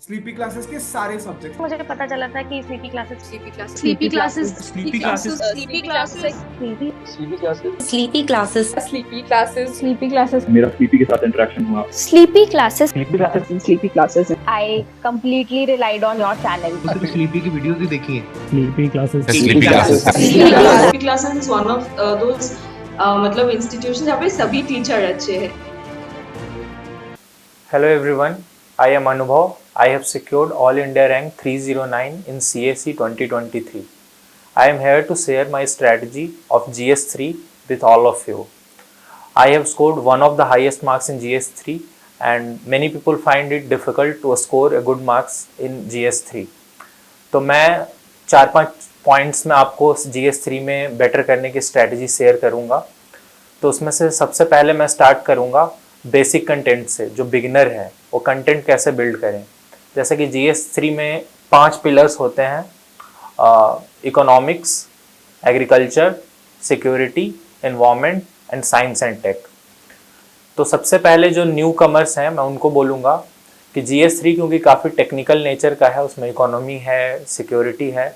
Sleepy classes के सारे subject. मुझे पता चला था कि sleepy classes sleepy classes sleepy classes sleepy classes sleepy classes sleepy classes sleepy classes मेरा स्लीपी के साथ इंटरेक्शन हुआ। Sleepy classes sleepy classes I completely relied on your channel. Sleepy की वीडियोस भी देखी है। Sleepy classes sleepy classes is one of those मतलब institution जहाँ पे सभी टीचर अच्छे हैं। Hello everyone, I am Anubhav. I have secured All India rank 309 in CAC 2023. I am here to share my strategy of GS3 with all of you. I have scored one of the highest marks in GS3 and many people find it difficult to score a good marks in GS3. तो मैं 4-5 points में आपको GS3 में better करने की strategy share करूँगा। तो उसमें से सबसे पहले मैं स्टार्ट करूँगा बेसिक कंटेंट से। जो बिगिनर है वो कंटेंट कैसे बिल्ड करें। जैसे कि GS3 में 5 पिलर्स होते हैं, economics, agriculture, security, environment and science and tech. तो सबसे पहले जो न्यू कमर्स हैं मैं उनको बोलूँगा कि GS3 क्योंकि काफ़ी टेक्निकल नेचर का है, उसमें इकोनॉमी है, सिक्योरिटी है,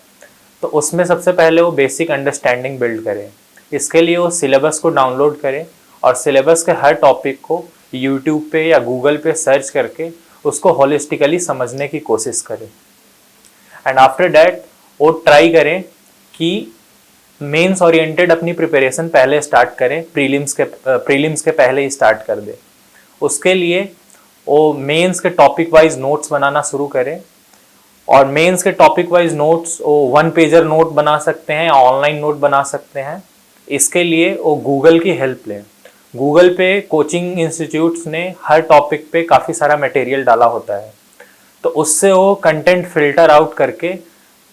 तो उसमें सबसे पहले वो बेसिक अंडरस्टैंडिंग बिल्ड करें। इसके लिए वो सिलेबस को डाउनलोड करें और सिलेबस के हर टॉपिक को यूट्यूब पे या गूगल पे सर्च करके उसको होलिस्टिकली समझने की कोशिश करें। एंड आफ्टर डैट वो ट्राई करें कि मेंस ओरिएंटेड अपनी प्रिपरेशन पहले स्टार्ट करें, प्रीलिम्स के पहले ही स्टार्ट कर दें। उसके लिए वो मेंस के टॉपिक वाइज नोट्स बनाना शुरू करें और मेंस के टॉपिक वाइज नोट्स वो 1 पेजर नोट बना सकते हैं, ऑनलाइन नोट बना सकते हैं। इसके लिए वो गूगल की हेल्प लें। गूगल पे कोचिंग इंस्टीट्यूट्स ने हर टॉपिक पे काफ़ी सारा मटेरियल डाला होता है, तो उससे वो कंटेंट फिल्टर आउट करके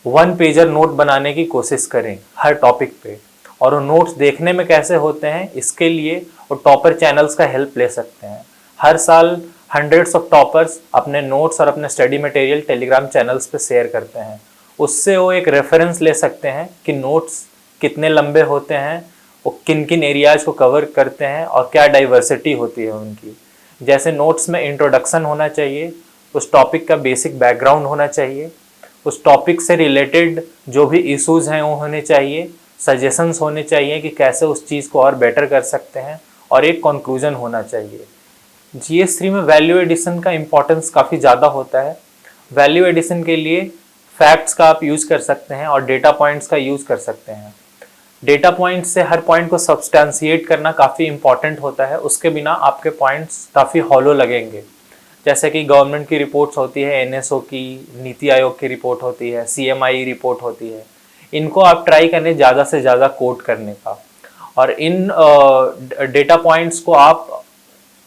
1 पेजर नोट बनाने की कोशिश करें हर टॉपिक पे। और वो नोट्स देखने में कैसे होते हैं, इसके लिए वो टॉपर चैनल्स का हेल्प ले सकते हैं। हर साल हंड्रेड्स ऑफ टॉपर्स अपने नोट्स और अपने स्टडी मटेरियल टेलीग्राम चैनल्स पे शेयर करते हैं। उससे वो एक रेफरेंस ले सकते हैं कि नोट्स कितने लंबे होते हैं, वो किन किन एरियाज को कवर करते हैं और क्या डाइवर्सिटी होती है उनकी। जैसे नोट्स में इंट्रोडक्शन होना चाहिए, उस टॉपिक का बेसिक बैकग्राउंड होना चाहिए, उस टॉपिक से रिलेटेड जो भी इश्यूज़ हैं वो होने चाहिए, सजेशंस होने चाहिए कि कैसे उस चीज़ को और बेटर कर सकते हैं, और एक कंक्लूजन होना चाहिए। GS3 में वैल्यू एडिशन का इम्पोर्टेंस काफ़ी ज़्यादा होता है। वैल्यू एडिशन के लिए फैक्ट्स का आप यूज़ कर सकते हैं और डेटा पॉइंट्स का यूज़ कर सकते हैं। डेटा पॉइंट से हर पॉइंट को सब्सटेंशिएट करना काफ़ी इंपॉर्टेंट होता है, उसके बिना आपके पॉइंट्स काफ़ी हॉलो लगेंगे। जैसे कि गवर्नमेंट की रिपोर्ट्स होती है, NSO की, नीति आयोग की रिपोर्ट होती है, CMI रिपोर्ट होती है, इनको आप ट्राई करें ज़्यादा से ज़्यादा कोट करने का। और इन डेटा पॉइंट्स को आप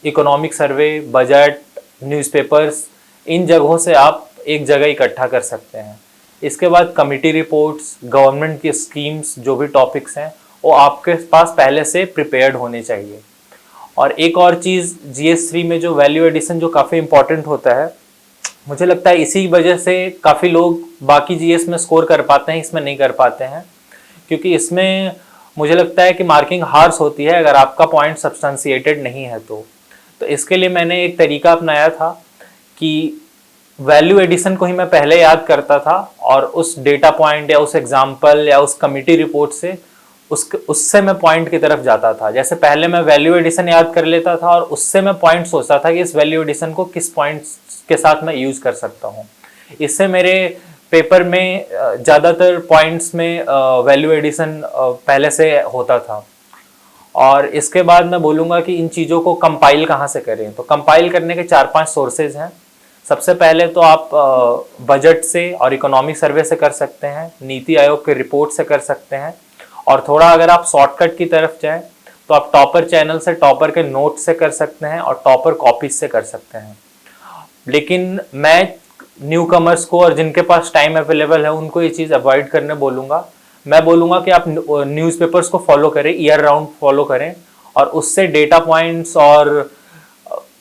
इकोनॉमिक सर्वे, बजट, न्यूज़पेपर्स, इन जगहों से आप एक जगह इकट्ठा कर सकते हैं। इसके बाद कमिटी रिपोर्ट्स, गवर्नमेंट की स्कीम्स, जो भी टॉपिक्स हैं वो आपके पास पहले से प्रिपेयर्ड होने चाहिए। और एक और चीज़ GS3 में जो वैल्यू एडिशन जो काफ़ी इंपॉर्टेंट होता है, मुझे लगता है इसी वजह से काफ़ी लोग बाकी GS में स्कोर कर पाते हैं, इसमें नहीं कर पाते हैं, क्योंकि इसमें मुझे लगता है कि मार्किंग हार्श होती है अगर आपका पॉइंट सब्सटेंशिएटेड नहीं है तो इसके लिए मैंने एक तरीका अपनाया था कि वैल्यू एडिशन को ही मैं पहले याद करता था और उस डेटा पॉइंट या उस एग्जाम्पल या उस कमिटी रिपोर्ट से उससे मैं पॉइंट की तरफ जाता था। जैसे पहले मैं वैल्यू एडिशन याद कर लेता था और उससे मैं पॉइंट सोचता था कि इस वैल्यू एडिशन को किस पॉइंट्स के साथ मैं यूज़ कर सकता हूँ। इससे मेरे पेपर में ज़्यादातर पॉइंट्स में वैल्यू एडिशन पहले से होता था। और इसके बाद मैं बोलूँगा कि इन चीज़ों को कंपाइल कहाँ से करें। तो कंपाइल करने के 4-5 सोर्सेज हैं। सबसे पहले तो आप बजट से और इकोनॉमिक सर्वे से कर सकते हैं, नीति आयोग के रिपोर्ट से कर सकते हैं, और थोड़ा अगर आप शॉर्टकट की तरफ जाएं तो आप टॉपर चैनल से टॉपर के नोट से कर सकते हैं और टॉपर कॉपीज से कर सकते हैं। लेकिन मैं न्यू कमर्स को और जिनके पास टाइम अवेलेबल है उनको ये चीज़ अवॉइड करने बोलूँगा। मैं बोलूँगा कि आप न्यूज़पेपर्स को फॉलो करें, ईयर राउंड फॉलो करें, और उससे डेटा पॉइंट्स और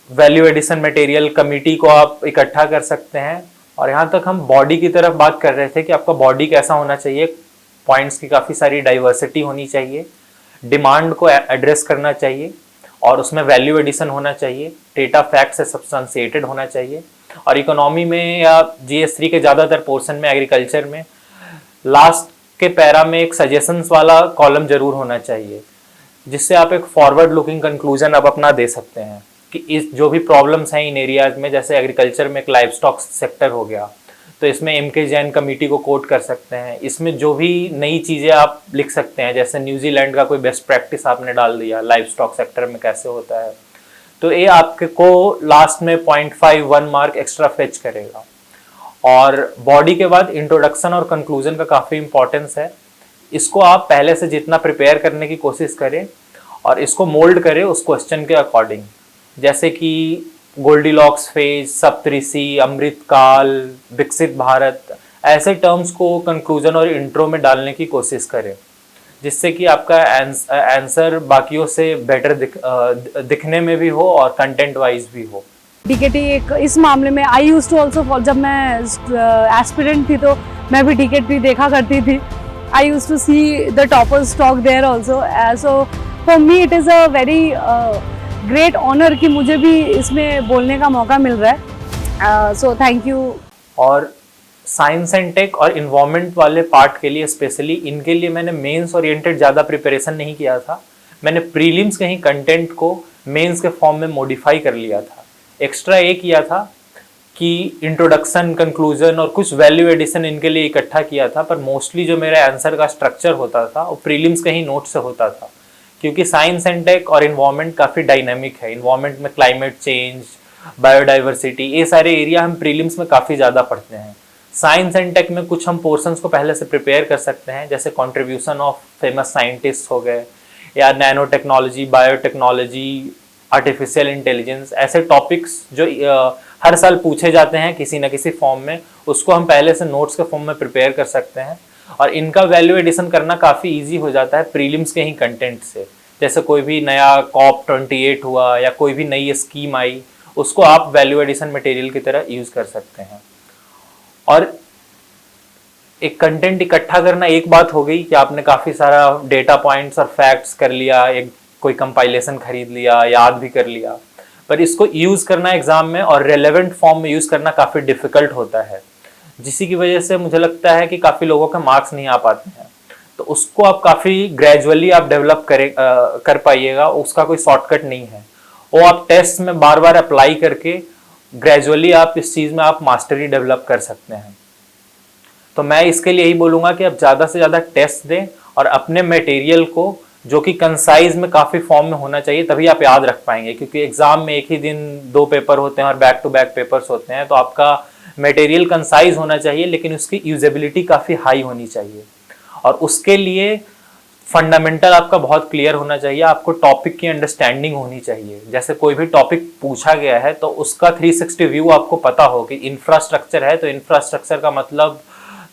वैल्यू एडिशन मटेरियल कमिटी को आप इकट्ठा कर सकते हैं। और यहाँ तक हम बॉडी की तरफ बात कर रहे थे कि आपका बॉडी कैसा होना चाहिए। पॉइंट्स की काफ़ी सारी डाइवर्सिटी होनी चाहिए, डिमांड को एड्रेस करना चाहिए और उसमें वैल्यू एडिशन होना चाहिए, डेटा फैक्ट से सब्सटेंशिएटेड होना चाहिए। और इकोनॉमी में या GS3 के ज़्यादातर पोर्शन में एग्रीकल्चर में लास्ट के पैरा में एक सजेशंस वाला कॉलम जरूर होना चाहिए, जिससे आप एक फॉरवर्ड लुकिंग कंक्लूजन अब अपना दे सकते हैं कि इस जो भी प्रॉब्लम्स हैं इन एरियाज में, जैसे एग्रीकल्चर में एक लाइव स्टॉक सेक्टर हो गया, तो इसमें MK जैन कमेटी को कोट कर सकते हैं। इसमें जो भी नई चीज़ें आप लिख सकते हैं, जैसे न्यूजीलैंड का कोई बेस्ट प्रैक्टिस आपने डाल दिया लाइव स्टॉक सेक्टर में कैसे होता है, तो ये आपको लास्ट में 0.51 मार्क एक्स्ट्रा फेच करेगा। और बॉडी के बाद इंट्रोडक्शन और कंक्लूजन का काफ़ी इंपॉर्टेंस है। इसको आप पहले से जितना प्रिपेयर करने की कोशिश करें और इसको मोल्ड करें उस क्वेश्चन के अकॉर्डिंग, जैसे कि गोल्डीलॉक्स फेज, सप्तऋषि, अमृतकाल, विकसित भारत, ऐसे टर्म्स को कंक्लूजन और इंट्रो में डालने की कोशिश करें, जिससे कि आपका आंसर बाकियों से बेटर दिखने में भी हो और कंटेंट वाइज भी हो। डीकेटी एक इस मामले में आई यूज टू ऑल्सो, जब मैं एस्पिरेंट थी तो मैं भी डीकेटी देखा करती थी। I use to see the toppers talk there also, so for me it is a very great honour कि मुझे भी इसमें बोलने का मौका मिल रहा है, सो थैंक यू। और साइंस एंड टेक और इन्वायरमेंट वाले पार्ट के लिए स्पेशली, इनके लिए मैंने मेंस ओरिएंटेड ज़्यादा प्रिपरेशन नहीं किया था। मैंने प्रीलिम्स के ही कंटेंट को मेंस के फॉर्म में मॉडिफाई कर लिया था। एक्स्ट्रा ये किया था कि इंट्रोडक्शन, कंक्लूजन और कुछ वैल्यू एडिशन इनके लिए इकट्ठा किया था, पर मोस्टली जो मेरा आंसर का स्ट्रक्चर होता था वो प्रीलिम्स के ही नोट से होता था, क्योंकि साइंस एंड टेक और इन्वायरमेंट काफ़ी डायनामिक है। इन्वायरमेंट में क्लाइमेट चेंज, बायोडाइवर्सिटी, ये सारे एरिया हम प्रीलिम्स में काफ़ी ज़्यादा पढ़ते हैं। साइंस एंड टेक में कुछ हम पोर्शंस को पहले से प्रिपेयर कर सकते हैं, जैसे कंट्रीब्यूशन ऑफ फेमस साइंटिस्ट हो गए, या nano technology, biotechnology, artificial intelligence, ऐसे टॉपिक्स जो हर साल पूछे जाते हैं किसी न किसी फॉर्म में, उसको हम पहले से नोट्स के फॉर्म में प्रिपेयर कर सकते हैं। और इनका वैल्यू एडिशन करना काफ़ी इजी हो जाता है प्रीलिम्स के ही कंटेंट से। जैसे कोई भी नया COP28 हुआ या कोई भी नई स्कीम आई, उसको आप वैल्यू एडिशन मटेरियल की तरह यूज़ कर सकते हैं। और एक कंटेंट इकट्ठा करना एक बात हो गई कि आपने काफ़ी सारा डेटा पॉइंट्स और फैक्ट्स कर लिया, एक कोई कंपाइलेशन खरीद लिया, याद भी कर लिया, पर इसको यूज़ करना एग्ज़ाम में और रेलेवेंट फॉर्म में यूज़ करना काफ़ी डिफ़िकल्ट होता है, जिसी की वजह से मुझे लगता है कि काफ़ी लोगों के मार्क्स नहीं आ पाते हैं। तो उसको आप काफ़ी ग्रेजुअली आप डेवलप कर पाइएगा, उसका कोई शॉर्टकट नहीं है। वो आप टेस्ट में बार बार अप्लाई करके ग्रेजुअली आप इस चीज़ में आप मास्टरी डेवलप कर सकते हैं। तो मैं इसके लिए यही बोलूँगा कि आप ज़्यादा से ज़्यादा टेस्ट दें और अपने मटेरियल को, जो कि कंसाइज में काफ़ी फॉर्म में होना चाहिए, तभी आप याद रख पाएंगे, क्योंकि एग्ज़ाम में एक ही दिन 2 पेपर होते हैं और बैक टू बैक पेपर्स होते हैं। तो आपका मटेरियल कंसाइज होना चाहिए, लेकिन उसकी यूजेबिलिटी काफ़ी हाई होनी चाहिए, और उसके लिए फंडामेंटल आपका बहुत क्लियर होना चाहिए। आपको टॉपिक की अंडरस्टैंडिंग होनी चाहिए। जैसे कोई भी टॉपिक पूछा गया है तो उसका 360 व्यू आपको पता हो कि इंफ्रास्ट्रक्चर है तो इंफ्रास्ट्रक्चर का मतलब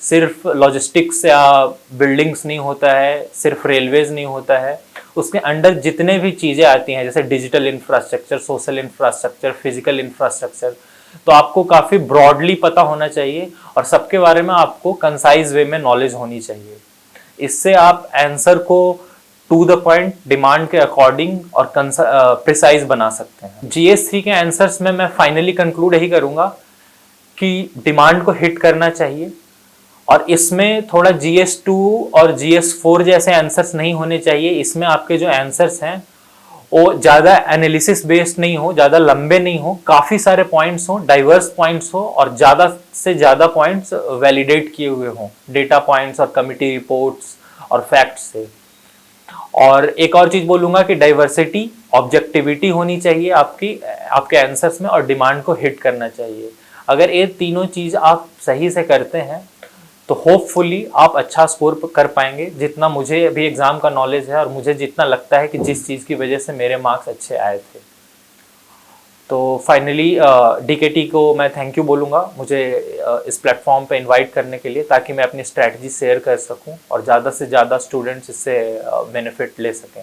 सिर्फ लॉजिस्टिक्स या बिल्डिंग्स नहीं होता है, सिर्फ रेलवेज नहीं होता है, उसके अंडर जितने भी चीज़ें आती हैं, जैसे digital infrastructure, social infrastructure, physical infrastructure, तो आपको काफ़ी ब्रॉडली पता होना चाहिए और सबके बारे में आपको कंसाइज वे में नॉलेज होनी चाहिए। इससे आप आंसर को टू द पॉइंट, डिमांड के अकॉर्डिंग और प्रिसाइज बना सकते हैं। GS3 के आंसर्स में मैं फाइनली कंक्लूड यही करूँगा कि डिमांड को हिट करना चाहिए, और इसमें थोड़ा GS2 और GS4 जैसे आंसर्स नहीं होने चाहिए। इसमें आपके जो आंसर्स हैं वो ज़्यादा एनालिसिस बेस्ड नहीं हो, ज़्यादा लंबे नहीं हो, काफ़ी सारे पॉइंट्स हो, डाइवर्स पॉइंट्स हो, और ज़्यादा से ज़्यादा पॉइंट्स वैलिडेट किए हुए हों, डेटा पॉइंट्स और कमिटी रिपोर्ट्स और फैक्ट्स से। और एक और चीज़ बोलूँगा कि डाइवर्सिटी, ऑब्जेक्टिविटी होनी चाहिए आपके आंसर्स में, और डिमांड को हिट करना चाहिए। अगर ये तीनों चीज़ आप सही से करते हैं तो होपफुली आप अच्छा स्कोर कर पाएंगे, जितना मुझे अभी एग्ज़ाम का नॉलेज है और मुझे जितना लगता है कि जिस चीज़ की वजह से मेरे मार्क्स अच्छे आए थे। तो फाइनली DKT को मैं थैंक यू बोलूँगा मुझे इस प्लेटफॉर्म पे इनवाइट करने के लिए, ताकि मैं अपनी स्ट्रैटेजी शेयर कर सकूँ और ज़्यादा से ज़्यादा स्टूडेंट्स इससे बेनिफिट ले सकें।